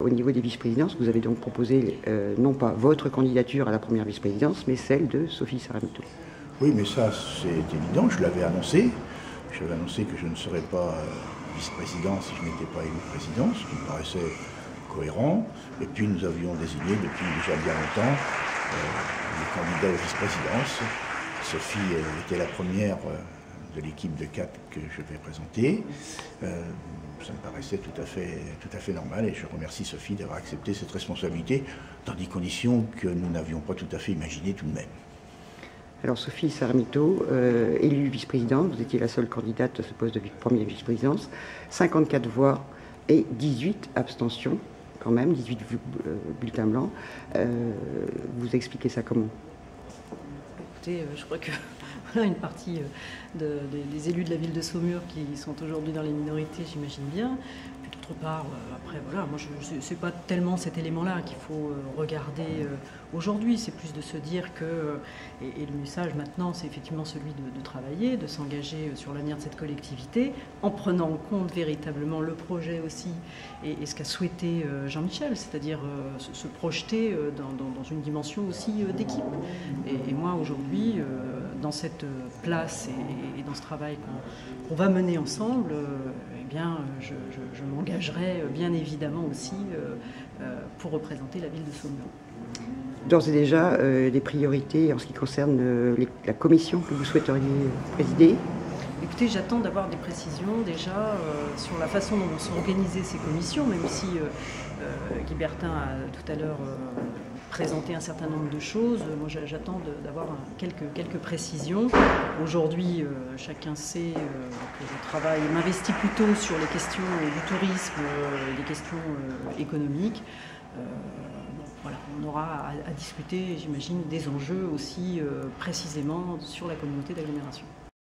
Au niveau des vice-présidences, vous avez donc proposé non pas votre candidature à la première vice-présidence, mais celle de Sophie Saramito. Oui, mais ça c'est évident, je l'avais annoncé. J'avais annoncé que je ne serais pas vice-président si je n'étais pas élu président, ce qui me paraissait cohérent. Et puis nous avions désigné depuis déjà bien longtemps les candidats aux vice-présidences. Sophie était la première de l'équipe de 4 que je vais présenter. Ça me paraissait tout à fait normal et je remercie Sophie d'avoir accepté cette responsabilité dans des conditions que nous n'avions pas tout à fait imaginées tout de même. Alors Sophie Saramito, élue vice-présidente, vous étiez la seule candidate à ce poste de première vice-présidence, 54 voix et 18 abstentions, quand même, 18 bulletins blancs. Vous expliquez ça comment? Écoutez, je crois que voilà, une partie des élus de la ville de Saumur qui sont aujourd'hui dans les minorités, j'imagine bien. Puis d'autre part, après, voilà, moi, c'est pas tellement cet élément-là qu'il faut regarder aujourd'hui. C'est plus de se dire que, et le message maintenant, c'est effectivement celui de travailler, de s'engager sur l'avenir de cette collectivité, en prenant en compte véritablement le projet aussi et ce qu'a souhaité Jean-Michel, c'est-à-dire se projeter dans une dimension aussi d'équipe. Et moi, aujourd'hui, dans cette place et dans ce travail qu'on va mener ensemble, eh bien, je m'engagerai bien évidemment aussi pour représenter la ville de Saumur. D'ores et déjà, des priorités en ce qui concerne la commission que vous souhaiteriez présider? Écoutez, j'attends d'avoir des précisions déjà sur la façon dont sont organisées ces commissions, même si Guy Bertin a tout à l'heure présenté un certain nombre de choses. Moi, j'attends d'avoir quelques précisions. Aujourd'hui, chacun sait que je travaille, m'investis plutôt sur les questions du tourisme, les questions économiques. Voilà, on aura à discuter, j'imagine, des enjeux aussi précisément sur la communauté d'agglomération.